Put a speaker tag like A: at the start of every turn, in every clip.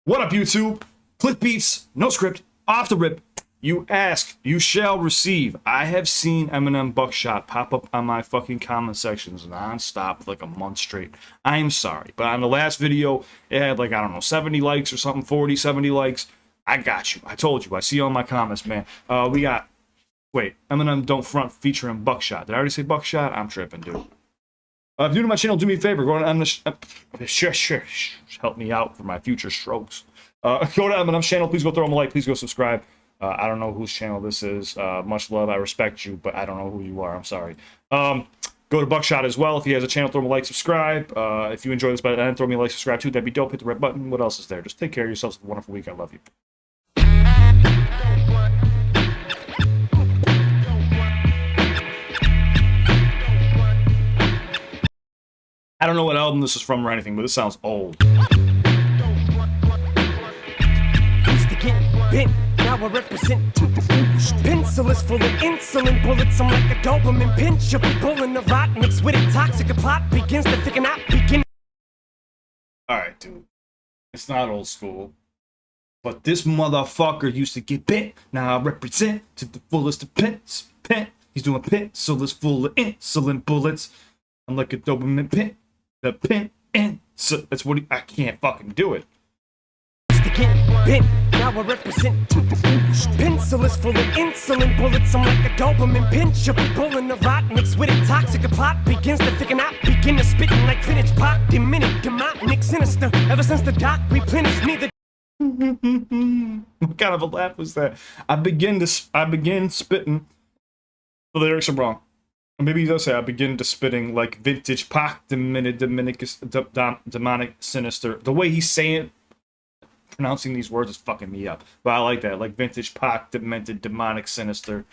A: What up, YouTube? CliffBeats, no script, off the rip. You ask, you shall receive. I have seen Eminem Buckshot pop up on my fucking comment sections non-stop for like a month straight. I'm sorry, but on the last video, it had like, I don't know, 70 likes or something, 40, 70 likes. I got you. I told you. I see all my comments, man. We got, Eminem Don't Front featuring Buckshot. Did I already say Buckshot? I'm tripping, dude. If you're new to my channel, do me a favor. Go on the help me out for my future strokes. Go to Eminem's channel. Please go throw him a like. Please go subscribe. I don't know whose channel this is. Much love. I respect you, but I don't know who you are. I'm sorry. Go to Buckshot as well. If he has a channel, throw him a like, subscribe. If you enjoy this, and throw me a like, subscribe too. That'd be dope. Hit the red button. What else is there? Just take care of yourselves. Have a wonderful week. I love you. I don't know what album this is from or anything, but this sounds old.
B: Used to get bent, now I represent pencil is full of insulin bullets. I'm like a Doberman pinch. You'll be pulling the rot mixed with it. Toxic, a plot begins to thicken out.
A: Alright, dude. It's not old school. But this motherfucker used to get bent. Now I represent to the fullest of pence. He's doing pencil is full of insulin bullets. I'm like a Doberman pin. The pin and so that's what I can't fucking do it.
B: Used to get bent, now I represent pencil is full of insulin bullets. I'm like a Doberman pinch. You'll be pulling the rot mixed with it. Toxic, a plot begins to thicken out. Begin to spitting like vintage pop. Diminic, demonic, sinister. Ever since the doc replenished me the
A: What kind of a laugh was that? I begin spitting. The lyrics are wrong. Or maybe he does say I begin to spitting like vintage Pac, demonic, sinister. The way he's saying, pronouncing these words is fucking me up. But I like that, like vintage Pac, demented, demonic, sinister.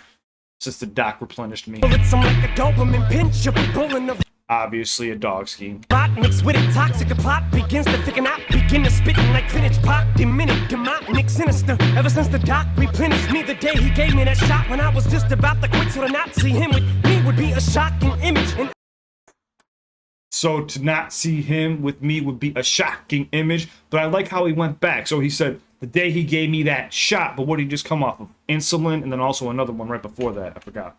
A: Since the doc replenished me.
B: bullets. I'm like a Doberman pinch. You'll be pulling the
A: Obviously a dog scheme.
B: rot mixed with it. Toxic, a plot begins to thicken out. Begin to spitting like vintage Pac, diminic, demonic, sinister. Ever since the doc replenished me the day he gave me that shot when I was just about to quit, so to not see him with me would be a shocking image. And
A: So to not see him with me would be a shocking image. But I like how he went back. So he said, the day he gave me that shot, but what did he just come off of? Insulin, and then also another one right before that. I forgot.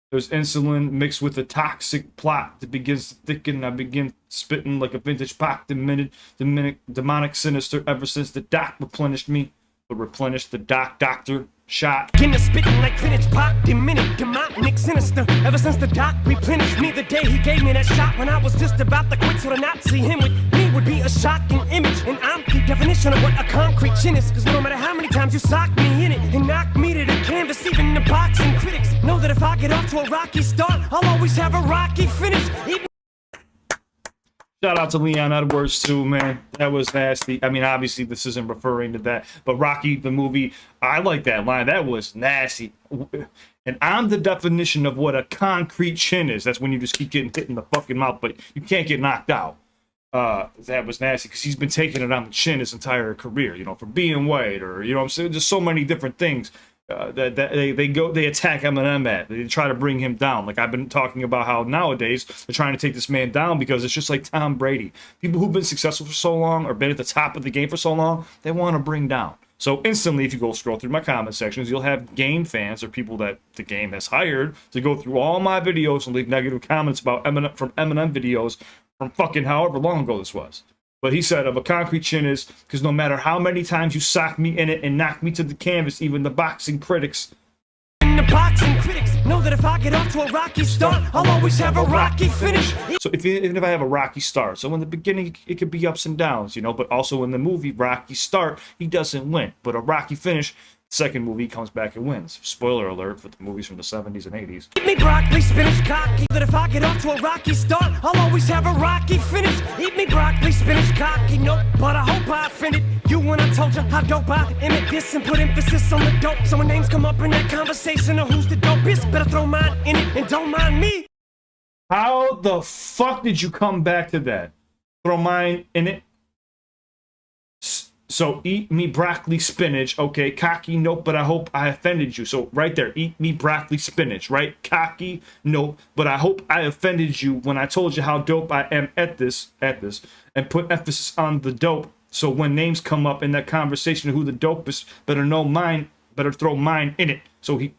A: There's insulin mixed with a toxic plot that begins to thicken. I begin spitting like a vintage Pac, demonic, sinister. Ever since the doc replenished me, but replenished the doctor shot.
B: begin to spitting like vintage Pac, diminic, demonic, sinister. Ever since the doc replenished me the day he gave me that shot when I was just about to quit, so to not see him with me would be a shocking image. And I'm the definition of what a concrete chin is. Cause no matter how many times you sock me in it and knock me to the canvas, even the boxing critics know that if I get off to a rocky start, I'll always have a rocky finish.
A: Shout out to Leon Edwards too, man. That was nasty. I mean, obviously this isn't referring to that, but Rocky the movie, I like that line. That was nasty. And I'm the definition of what a concrete chin is. That's when you just keep getting hit in the fucking mouth, but you can't get knocked out. That was nasty because he's been taking it on the chin his entire career, you know, for being white or, you know what I'm saying? Just so many different things. That they attack Eminem at. They try to bring him down. Like I've been talking about how nowadays they're trying to take this man down because it's just like Tom Brady. People who've been successful for so long or been at the top of the game for so long, they want to bring down. So instantly, if you go scroll through my comment sections, you'll have game fans or people that the game has hired to go through all my videos and leave negative comments about Eminem from Eminem videos from fucking however long ago this was. But he said of a concrete chin is because no matter how many times you sock me in it and knock me to the canvas, even the boxing critics.
B: And the boxing critics know that if I get off to a rocky start, I'll always have a rocky finish.
A: So even if I have a rocky start, so in the beginning it could be ups and downs, you know, but also in the movie, rocky start, he doesn't win. But a rocky finish, second movie comes back and wins. Spoiler alert for the movies from the 70s and 80s.
B: Eat me broccoli, spinach, cocky. That if I get off to a rocky start, I'll always have a rocky finish. Eat me broccoli, spinach, cocky. Nope, but I hope I offended you when I told you how dope I emit this and put emphasis on the dope. So when names come up in that conversation of who's the dopest, better throw mine in it and don't mind me.
A: How the fuck did you come back to that? Throw mine in it. So eat me broccoli spinach, okay, cocky, nope, but I hope I offended you. So right there, eat me broccoli spinach, right? Cocky, nope, but I hope I offended you when I told you how dope I am at this, and put emphasis on the dope. So when names come up in that conversation of who the dopest, better throw mine in it. So he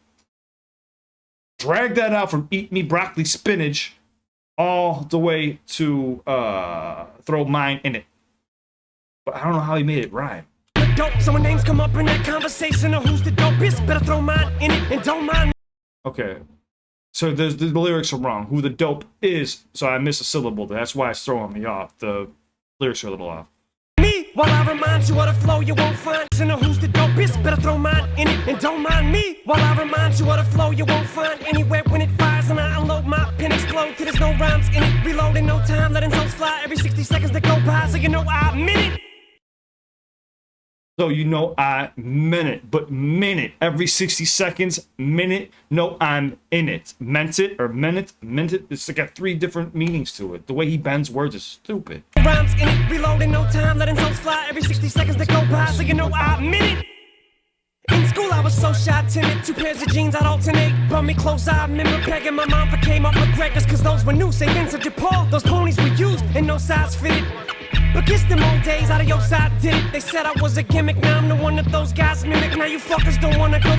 A: dragged that out from eat me broccoli spinach all the way to throw mine in it. But I don't know how he made it rhyme.
B: Dope. So when names come up in that conversation of who's the dopest, better throw mine in it and don't mind.
A: Okay. So the lyrics are wrong. Who the dope is. So I missed a syllable there. That's why it's throwing me off. The lyrics are a little off.
B: Me, while I remind you of the flow you won't find. To know who's the dopest, better throw mine in it and don't mind me. While I remind you of the flow you won't find anywhere when it fires and I unload my pen explode till there's no rhymes in it. Reload in no time, letting souls fly every 60 seconds that go by, so you know I meant it.
A: So you know I meant it, but minute every 60 seconds, minute. No, I'm in it. Meant it or meant it. It's got 3 different meanings to it. The way he bends words is stupid.
B: Rhymes in it, reload in no time, letting souls fly every 60 seconds that go by, so you know I meant it. In school I was so shy, timid, 2 pairs of jeans I'd alternate. Brought me close, I remember begging my mom for came up McGregor's, cause those were new, say Vincent DePaul. Those ponies were used and no size fitted. But kiss them old days, out of your side did it. They said I was a gimmick, now I'm the one that those guys mimic. Now you fuckers don't wanna go.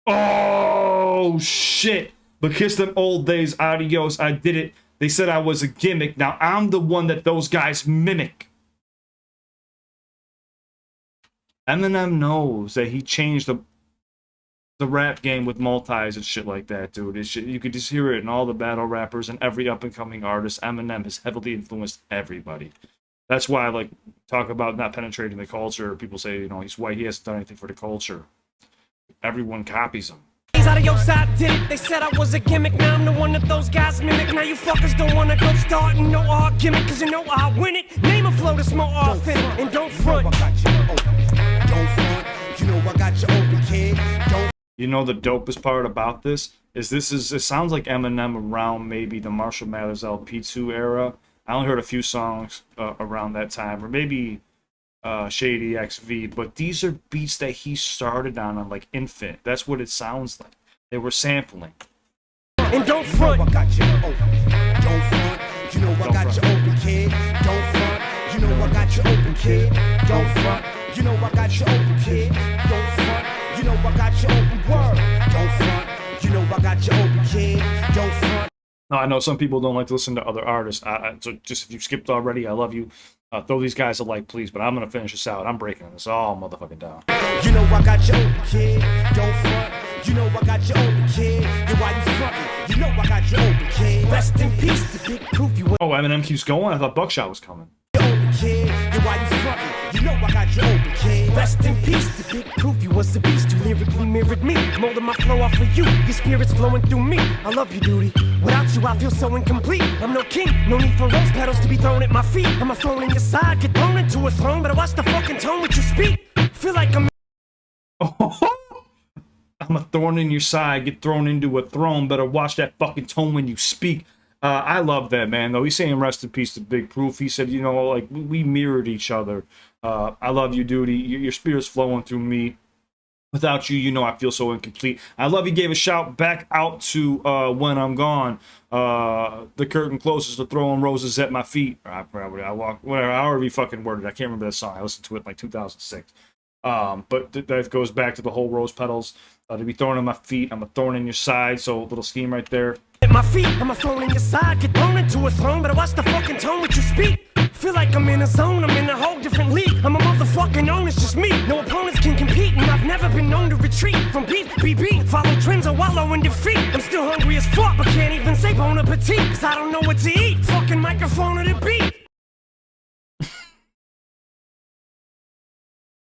A: Oh shit. But kiss them old days, adios, I did it. They said I was a gimmick, now I'm the one that those guys mimic. Eminem knows that he changed the rap game with multis and shit like that, dude. It's shit, you could just hear it in all the battle rappers and every up-and-coming artist. Eminem has heavily influenced everybody. That's why I like talk about not penetrating the culture. People say, you know, he's white, he hasn't done anything for the culture. Everyone copies him.
B: Out of your side did it. They said I was a gimmick, now I'm the one that those guys mimic. Now you fuckers don't wanna go starting no argument, cause you know I win it. Name a flow that's more authentic and don't front. Don't front, you know I got you open, kid. Don't.
A: You know the dopest part about this is it sounds like Eminem around maybe the Marshall Mathers LP2 era. I only heard a few songs around that time, or maybe Shady XV, but these are beats that he started on like Infant. That's what it sounds like. They were sampling.
B: And don't front.
C: I got you open. Don't front. You know I got you open, kid. Don't front. You know I got you open, kid. Don't front. You know I got you open, kid. Don't front. You know I got you open, word. Don't front. You know I got you open, kid. Don't front.
A: Now, I know some people don't like to listen to other artists. So just if you skipped already, I love you. Throw these guys a like, please. But I'm going to finish this out. I'm breaking this all motherfucking down.
C: You know I got you open, kid. Don't front. You know I got you open, kid. You why you frontin'? You know I got you open, kid.
B: Rest in peace, the Big Proof. You
A: Oh, Eminem keeps going? I thought Buckshot was coming.
C: open, kid. You why you frontin'? You know I got you open, kid.
B: Rest in peace, the Big Proof. You was the beast. You lyrically mirrored me. Molded my flow off of you. Your spirit's flowing through me. I love you, duty. Without you, I feel so incomplete. I'm no king. No need for rose petals to be thrown at my feet. I'm a thorn in your side. Get thrown into a throne. Better watch the fucking tone with your speak. Feel like I'm.
A: I'm a thorn in your side. Get thrown into a throne. Better watch that fucking tone when you speak. I love that, man, though. He's saying rest in peace to Big Proof. He said, you know, like, we mirrored each other. I love you, duty. Your spirit's flowing through me. Without you, you know, I feel so incomplete. I love he gave a shout back out to When I'm Gone. The curtain closes to throwing roses at my feet. Or I walk, whatever, however he fucking worded it. I can't remember that song. I listened to it in like 2006. But that goes back to the whole rose petals. To be thrown on my feet, I'm a thorn in your side. So little scheme right there.
B: At my feet, I'm a thorn in your side. Get thrown into a throne. Better watch the fucking tone with your speak. Feel like I'm in a zone, I'm in a whole different league. I'm a motherfucking own, it's just me. No opponents can compete, and I've never been known to retreat from beef, BB. Follow trends or wallow in defeat. I'm still hungry as fuck, but can't even say bon appetit, cause I don't know what to eat. Fucking microphone or the beat.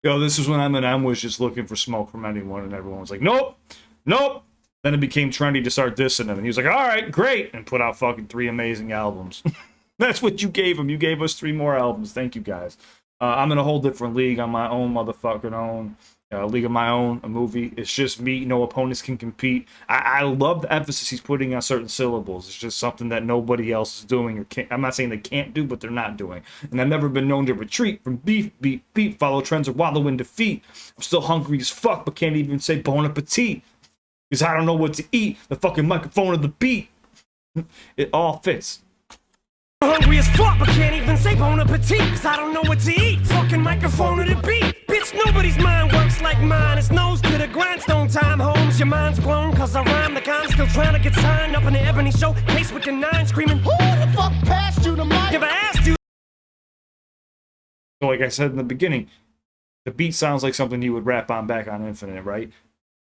A: Yo, this is when Eminem was just looking for smoke from anyone, and everyone was like, nope, nope. Then it became trendy to start dissing him, and he was like, all right, great, and put out fucking 3 amazing albums. That's what you gave him. You gave us 3 more albums. Thank you, guys. I'm in a whole different league on my own motherfucking own. League of My Own, a movie. It's just me. No opponents can compete. I love the emphasis he's putting on certain syllables. It's just something that nobody else is doing. Or can't, I'm not saying they can't do, but they're not doing. And I've never been known to retreat from beef, beat, beat, follow trends, or wallow in defeat. I'm still hungry as fuck, but can't even say bon appetit. Because I don't know what to eat. The fucking microphone or the beat. It all fits.
B: hungry as fuck, but can't even say bon appetit, cause I don't know what to eat. Fucking microphone or the beat. Bitch, nobody's mind works like mine. It's nose to the grindstone time, Holmes. Your mind's blown, cause I rhyme like I'm still trying to get signed up in the Ebony Show case with the 9 screaming, who the fuck passed you the mic? Never asked you.
A: So like I said in the beginning, the beat sounds like something he would rap on back on Infinite, right?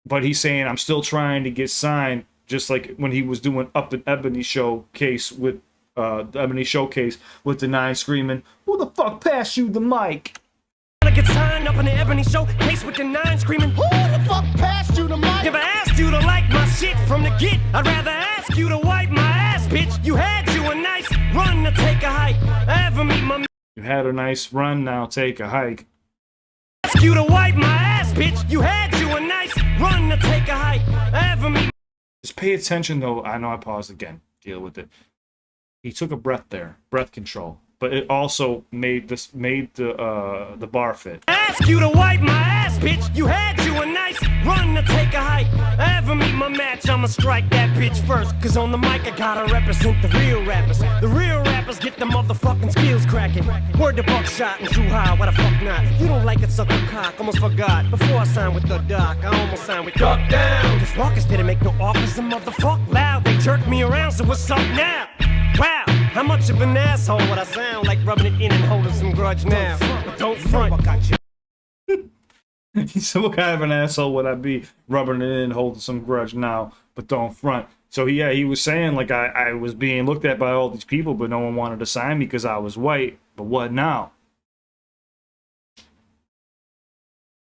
A: But he's saying, I'm still trying to get signed, just like when he was doing Up in Ebony Showcase with the Ebony Showcase with the 9 screaming, who the fuck passed you the mic?
B: I get signed up in the Ebony Showcase with the 9 screaming, who the fuck passed you the mic? Never asked you to like my shit from the get. I'd rather ask you to wipe my ass, bitch. You had you a nice run to take a hike. I ever meet my
A: You had a nice run, now take a hike.
B: Ask you to wipe my ass, bitch. You had you a nice run to take a hike. I ever meet.
A: Just pay attention though. I know I paused again. Deal with it. He took a breath there, breath control, but it also made the bar fit.
B: Ask you to wipe my ass, bitch. You had you a nice run to take a hike. I ever meet my match, I'ma strike that bitch first. Cause on the mic I gotta represent the real rappers. The real rappers get the motherfucking skills cracking. Word to Buckshot and True High, why the fuck not? You don't like it, suck a cock, almost forgot. Before I signed with the doc, I almost signed with Duck Down. Cause Walkers didn't make no offers, the motherfuck loud. They jerked me around, so what's up now? Wow, how much of an asshole would I sound like rubbing it in and holding some grudge now? But don't front.
A: He said, what kind of an asshole would I be rubbing it in, holding some grudge now, but don't front? So yeah, he was saying like I was being looked at by all these people, but no one wanted to sign me because I was white. But what now?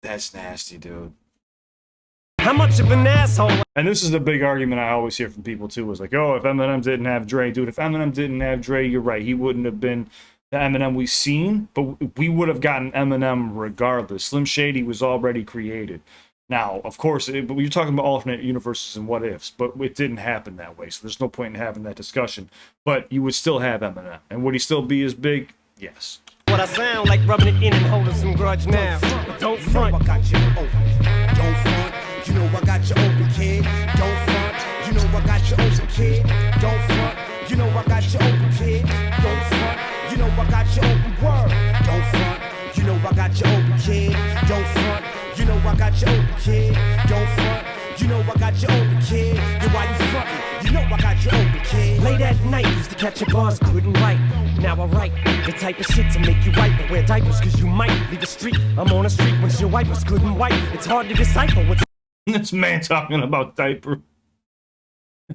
A: That's nasty, dude.
B: How much of an asshole?
A: And this is the big argument I always hear from people too, is like, oh, if Eminem didn't have Dre, dude, if Eminem didn't have Dre, you're right, he wouldn't have been the Eminem we've seen, but we would have gotten Eminem regardless. Slim Shady was already created. Now, of course, but you're talking about alternate universes and what ifs, but it didn't happen that way, so there's no point in having that discussion. But you would still have Eminem, and would he still be as big? Yes.
B: What I sound like rubbing it in and holding some grudge now. But don't front.
C: I got you open. Don't front. You know I got you open, kid. Don't front. You know I got you open, kid. Don't front. You know I got you open, kid. Don't front. You know I got you open, word. Don't front. You know I got you open, kid. Don't front. You know I got you open, kid. Don't front. You know I got you open, kid. Yeah, why you frontin'? You know I got you open, kid.
B: Late at night, used to catch your bars, couldn't write. Now I write the type of shit to make you wipe or wear diapers, cause you might leave the street. I'm on a street when your wipers couldn't wipe. It's hard to decipher what's
A: This man talking about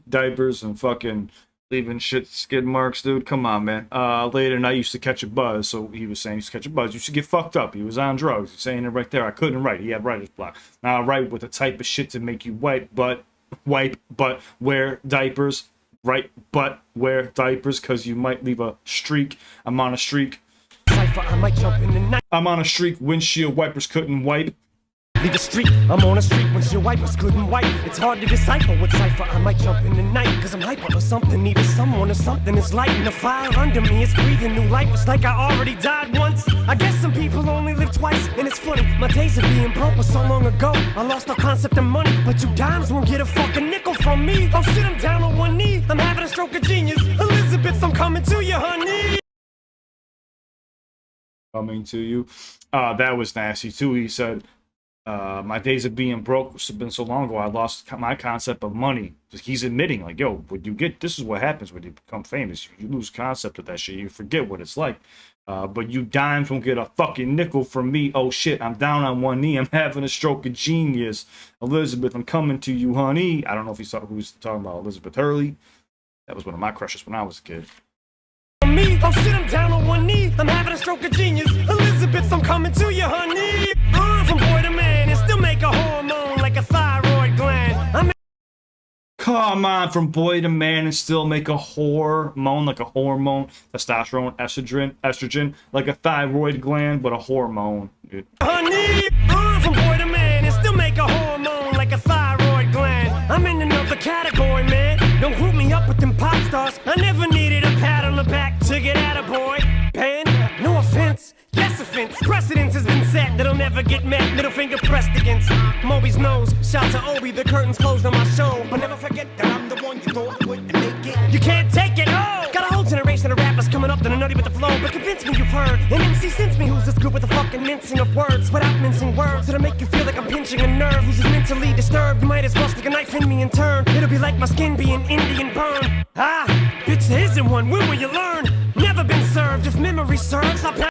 A: diapers and fucking leaving shit skid marks, dude. Come on, man. Late at night, used to catch a buzz. So he was saying he used to catch a buzz. You should get fucked up. He was on drugs. He's saying it right there. I couldn't write. He had writer's block. Now I write with the type of shit to make you wipe, but wear diapers. Right, but wear diapers because you might leave a streak. I'm on a streak.
B: cipher, I might jump in the night.
A: I'm on a streak. Windshield wipers couldn't wipe.
B: Leave the street, I'm on a street when your wipers couldn't wipe. It's hard to decipher what cipher I might jump in the night. Cause I'm hyper or something, either someone or something is lighting the fire under me. It's breathing new life, it's like I already died once. I guess some people only live twice, and it's funny. My days of being broke was so long ago. I lost all concept of money, but you dimes won't get a fucking nickel from me. Oh shit, I'm down on one knee, I'm having a stroke of genius. Elizabeth, I'm coming to you, honey.
A: Coming to you. That was nasty too. He said, my days of being broke have been so long ago, I lost my concept of money. He's admitting, like, yo, when you get, this is what happens when you become famous. You lose concept of that shit. You forget what it's like. But you dimes won't get a fucking nickel from me. Oh shit, I'm down on one knee. I'm having a stroke of genius. Elizabeth, I'm coming to you, honey. I don't know if he saw who was talking about Elizabeth Hurley. That was one of my crushes when I was a kid.
B: Me, oh shit, I'm down on one knee. I'm having a stroke of genius. Elizabeth, I'm coming to you, honey. From boy to man, and still make a hormone like a thyroid gland.
A: Come on, from boy to man and still make a hormone, like a hormone, testosterone, estrogen, like a thyroid gland, but a hormone. Dude.
B: Honey, from boy to man and still make a hormone like a thyroid gland. I'm in another category, man. Don't group me up with them pop stars. I never needed a pat on the back to get at a boy. Pen, no offense. Yes, offense. Precedence has been set that'll never get met. Middle finger pressed against Moby's nose. Shout to Obi, the curtains closed on my show.
C: But never forget that I'm the one you thought wouldn't make it.
B: You can't take it. Oh, got a whole generation of rappers. coming up, then I'm nutty with the flow. But convince me you've heard an MC since me who's this good with the fucking mincing of words. Without mincing words, that'll make you feel like I'm pinching a nerve. Who's just mentally disturbed, you might as well stick a knife in me and turn. It'll be like my skin being Indian burned. Ah, bitch, there isn't one, when will you learn? Never been served, if memory serves, I'll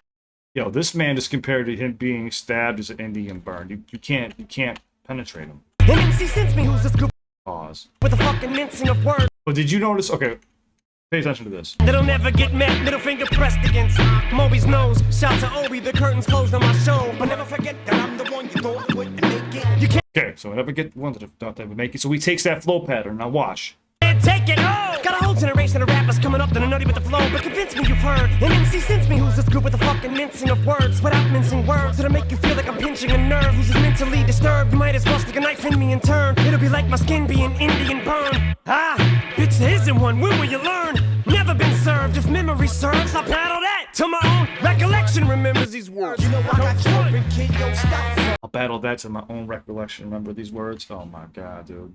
A: Yo, this man is compared to him being stabbed as an Indian burn. You can't penetrate him.
B: an MC since me who's this good
A: Pause.
B: with the fucking mincing of words.
A: But did you notice? Okay, pay attention to this.
B: That'll never get met, middle finger pressed against Moby's nose. Shout to Obi, the curtains closed on my show. But never forget that I'm the one you thought wouldn't make it. You can't
A: Okay, so I never get one that thought they would make it. So he takes that flow pattern. Now watch.
B: take it. Oh, got a whole generation of rappers coming up that are nutty with the flow. But convince me you've heard an MC since me who's this good with the fucking mincing of words. Without mincing words, that'll make you feel like I'm pinching a nerve. Who's just mentally disturbed, you might as well stick a knife in me and turn. It'll be like my skin being Indian burned. Ah, bitch, there isn't one, when will you learn? Never been served, if memory serves, I'll paddle that till my own recollection remembers these words.
C: You know I got you open, kid, yo, stop.
A: I'll battle that to my own recollection. Remember these words? Oh my god, dude.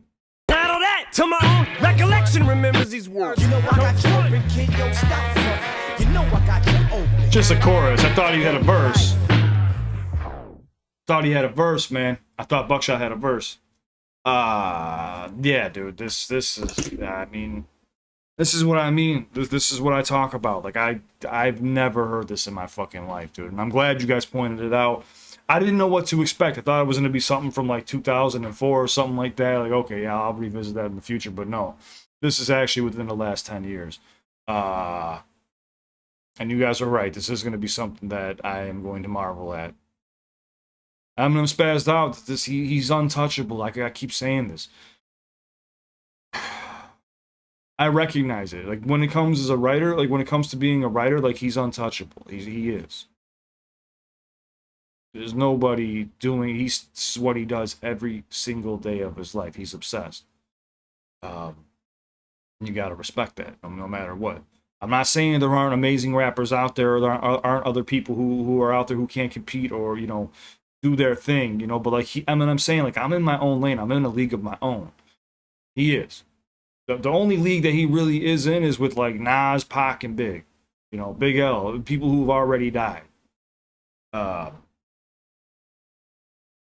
B: Paddle that till my own recollection remembers these words.
C: You know I got you open, kid, yo, stop. You know I got you open.
A: Just a chorus. I thought he had a verse. Thought he had a verse, man. I thought Buckshot had a verse. Yeah, dude. This is. I mean, this is what I mean. This is what I talk about. Like I've never heard this in my fucking life, dude. And I'm glad you guys pointed it out. I didn't know what to expect. I thought it was going to be something from like 2004 or something like that. Like, okay, yeah, I'll revisit that in the future. But no, this is actually within the last 10 years. And you guys are right. This is going to be something that I am going to marvel at. Eminem spazzed out. He's untouchable. Like I keep saying this. I recognize it. Like when it comes as a writer, like when it comes to being a writer, like he's untouchable. He is. There's nobody doing. This is what he does every single day of his life. He's obsessed. You gotta respect that, no matter what. I'm not saying there aren't amazing rappers out there, or there aren't other people who are out there who can't compete or do their thing, But like Eminem's saying, like I'm in my own lane. I'm in a league of my own. He is. The only league that he really is in is with like Nas, Pac, and Big. Big L, people who've already died.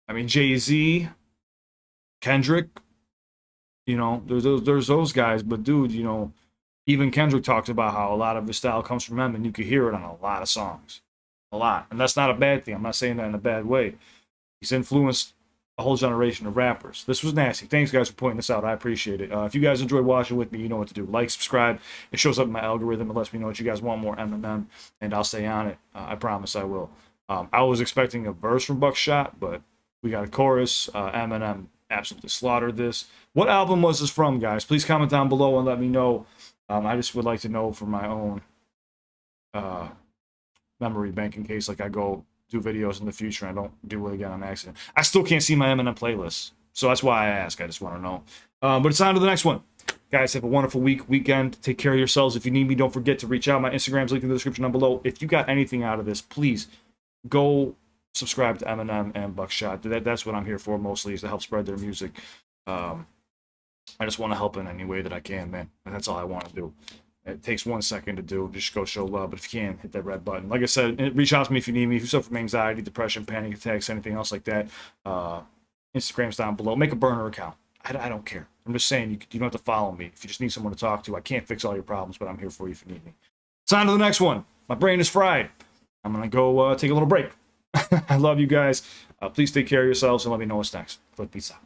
A: I mean, Jay-Z, Kendrick, there's those guys. But, dude, even Kendrick talks about how a lot of his style comes from him, and you can hear it on a lot of songs. A lot. And that's not a bad thing. I'm not saying that in a bad way. He's influenced a whole generation of rappers. This was nasty. Thanks, guys, for pointing this out. I appreciate it. If you guys enjoyed watching with me, you know what to do. Like, subscribe. It shows up in my algorithm. It lets me know that you guys want more Eminem, and I'll stay on it. I promise I will. I was expecting a verse from Buckshot, but we got a chorus. Eminem absolutely slaughtered this. What album was this from, guys? Please comment down below and let me know. I just would like to know for my own memory bank in case like I go do videos in the future and I don't do it again on accident. I still can't see my Eminem playlist, so that's why I ask. I just want to know. But it's on to the next one. Guys, have a wonderful weekend. Take care of yourselves. If you need me, don't forget to reach out. My Instagram's linked in the description down below. If you got anything out of this, please go subscribe to Eminem and Buckshot. That's what I'm here for mostly, is to help spread their music. I just want to help in any way that I can, man. And that's all I want to do. It takes 1 second to do. Just go show love. But if you can, hit that red button. Like I said, reach out to me if you need me. If you suffer from anxiety, depression, panic attacks, anything else like that, Instagram's down below. Make a burner account. I don't care. I'm just saying, you don't have to follow me. If you just need someone to talk to, I can't fix all your problems, but I'm here for you if you need me. It's on to the next one. My brain is fried. I'm going to go take a little break. I love you guys. Please take care of yourselves and let me know what's next. CliffBeats out.